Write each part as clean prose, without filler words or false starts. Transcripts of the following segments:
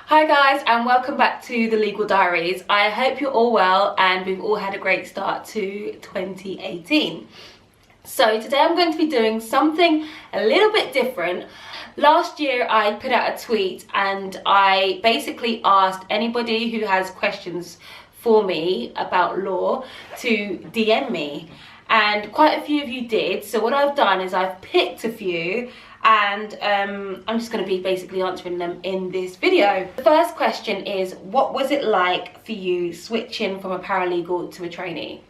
Hi guys, and welcome back to the Legal Diaries. I hope you're all well and we've all had a great start to 2018. So today I'm going to be doing something a little bit different. Last year I put out a tweet and I basically asked anybody who has questions for me about law to DM me, and quite a few of you did. So what I've done is I've picked a few and I'm just going to be basically answering them in this video. The first question is, what was it like for you switching from a paralegal to a trainee?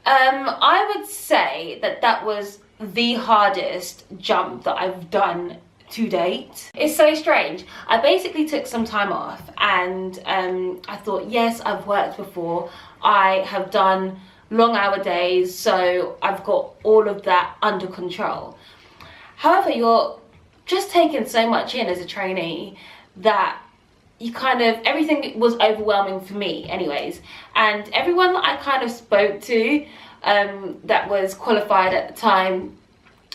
I would say that was the hardest jump that I've done to date. It's so strange. I basically took some time off and I thought, yes, I've worked before. I have done long hour days, so I've got all of that under control. However, you're just taking so much in as a trainee that you kind of, everything was overwhelming for me anyways. And everyone that I kind of spoke to that was qualified at the time,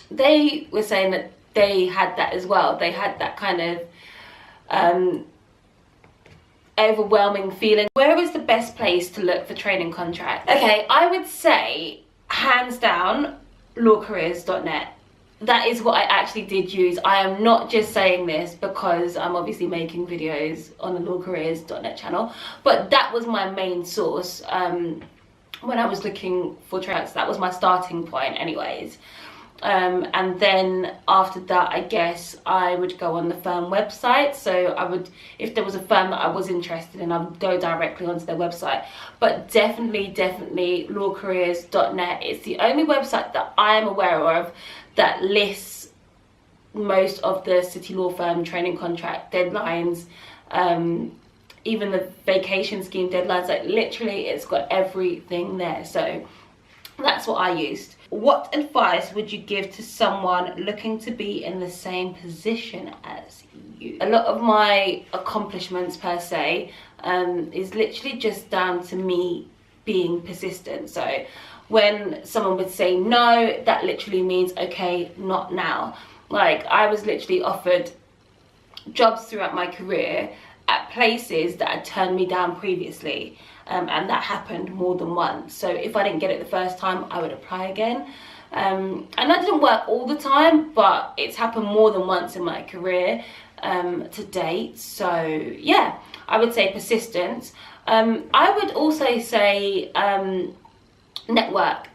they were saying that they had that as well. They had that kind of overwhelming feeling. Where is the best place to look for training contracts? Okay, I would say hands down lawcareers.net. That is what I actually did use. I am not just saying this because I'm obviously making videos on the lawcareers.net channel, but that was my main source when I was looking for tracks. That was my starting point anyways. And then after that, I guess I would go on the firm website. So I would, if there was a firm that I was interested in, I would go directly onto their website. But definitely lawcareers.net. It's the only website that I am aware of that lists most of the city law firm training contract deadlines, even the vacation scheme deadlines. Like literally it's got everything there. So that's what I used. What advice would you give to someone looking to be in the same position as you? A lot of my accomplishments per se is literally just down to me being persistent. So when someone would say no, that literally means, okay, not now. Like I was literally offered jobs throughout my career at places that had turned me down previously. And that happened more than once. So if I didn't get it the first time, I would apply again. And that didn't work all the time, but it's happened more than once in my career to date. So yeah, I would say persistence. I would also say network.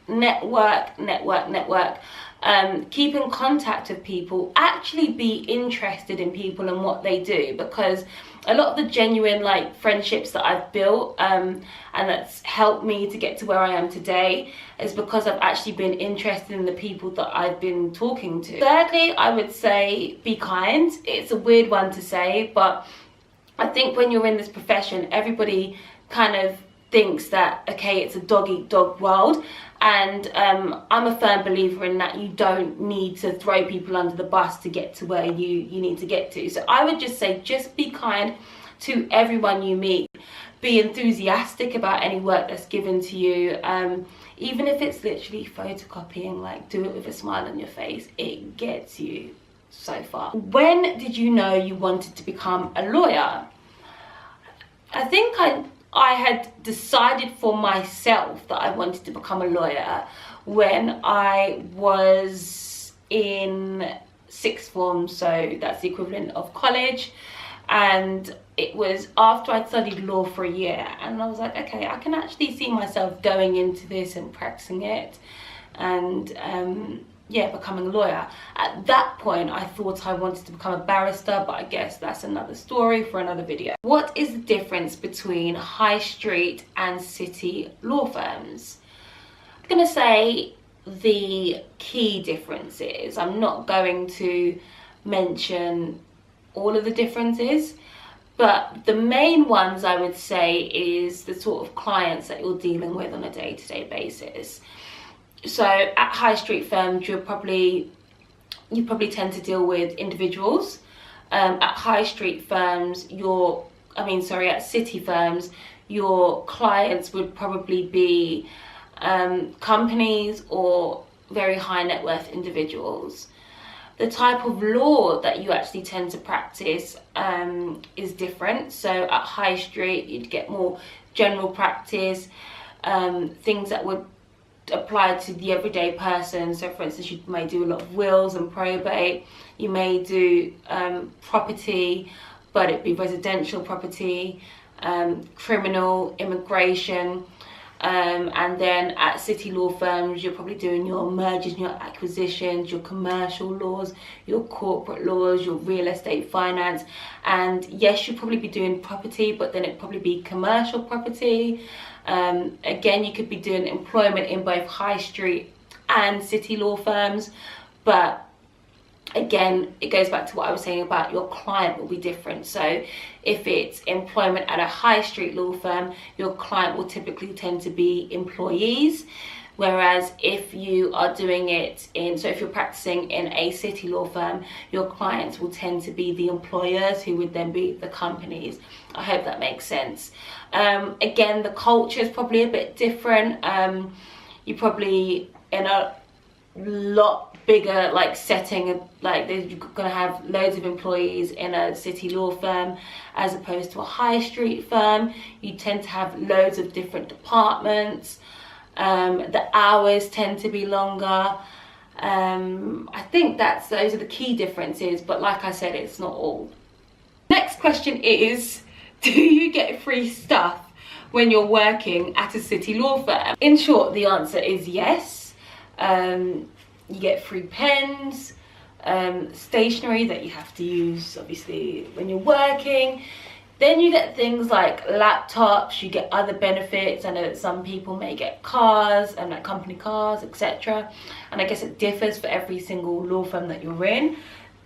Keep in contact with people. Actually be interested in people and what they do, because a lot of the genuine like friendships that I've built and that's helped me to get to where I am today is because I've actually been interested in the people that I've been talking to. Thirdly, I would say be kind. It's a weird one to say, but I think when you're in this profession, everybody kind of thinks that, okay, it's a dog-eat-dog world, and I'm a firm believer in that you don't need to throw people under the bus to get to where you need to get to. So I would just say, just be kind to everyone you meet. Be enthusiastic about any work that's given to you, even if it's literally photocopying. Like, do it with a smile on your face. It gets you so far. When did you know you wanted to become a lawyer? I think I had decided for myself that I wanted to become a lawyer when I was in sixth form, so that's the equivalent of college, and it was after I'd studied law for a year, and I was like, okay, I can actually see myself going into this and practicing it and yeah, becoming a lawyer. At that point I thought I wanted to become a barrister, but I guess that's another story for another video. What is the difference between high street and city law firms? I'm gonna say the key differences. I'm not going to mention all of the differences, but the main ones I would say is the sort of clients that you're dealing with on a day-to-day basis. So at high street firms, you probably tend to deal with individuals. At high street firms, at city firms, your clients would probably be companies or very high net worth individuals. The type of law that you actually tend to practice is different. So at high street, you'd get more general practice, things that would apply to the everyday person. So for instance, you may do a lot of wills and probate. You may do property, but it'd be residential property, criminal, immigration. And then at city law firms, you're probably doing your mergers and your acquisitions, your commercial laws, your corporate laws, your real estate finance. And yes, you'll probably be doing property, but then it'd probably be commercial property. Again, you could be doing employment in both high street and city law firms, but again, it goes back to what I was saying about your client will be different. So if it's employment at a high street law firm, your client will typically tend to be employees. Whereas if you are doing it so if you're practicing in a city law firm, your clients will tend to be the employers, who would then be the companies. I hope that makes sense. Again, the culture is probably a bit different. You're probably in a lot bigger setting, you're gonna have loads of employees in a city law firm as opposed to a high street firm. You tend to have loads of different departments. The hours tend to be longer. I think those are the key differences, but like I said, it's not all. Next question is, do you get free stuff when you're working at a city law firm? In short, the answer is yes. You get free pens, stationery that you have to use obviously when you're working. Then you get things like laptops, you get other benefits. I know that some people may get cars and company cars, etc. And I guess it differs for every single law firm that you're in.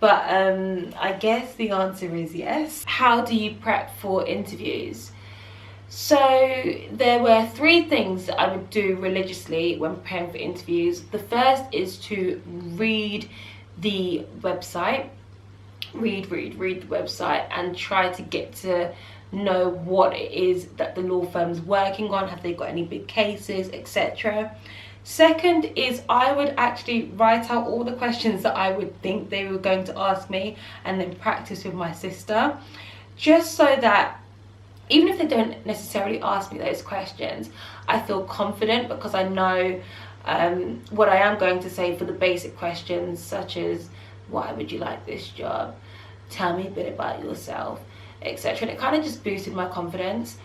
But I guess the answer is yes. How do you prep for interviews? So there were 3 things that I would do religiously when preparing for interviews. The first is to read the website. Read the website and try to get to know what it is that the law firm's working on. Have they got any big cases, etc. Second is I would actually write out all the questions that I would think they were going to ask me and then practice with my sister, just so that even if they don't necessarily ask me those questions, I feel confident because I know what I am going to say for the basic questions, such as, why would you like this job? Tell me a bit about yourself, etc. And it kind of just boosted my confidence.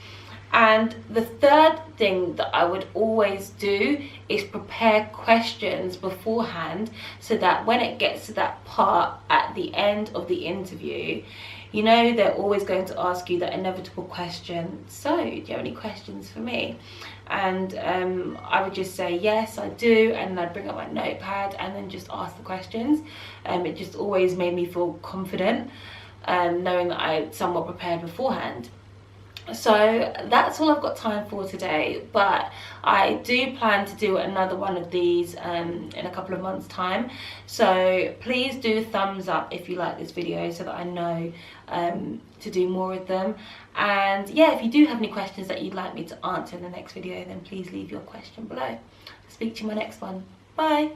And the third thing that I would always do is prepare questions beforehand, so that when it gets to that part at the end of the interview, you know they're always going to ask you that inevitable question, so do you have any questions for me? And I would just say yes, I do, and I'd bring up my notepad and then just ask the questions. It just always made me feel confident, knowing that I somewhat prepared beforehand. So that's all I've got time for today, but I do plan to do another one of these in a couple of months' time. So please do thumbs up if you like this video, so that I know to do more of them. And yeah, if you do have any questions that you'd like me to answer in the next video, then please leave your question below. I'll speak to you in my next one. Bye.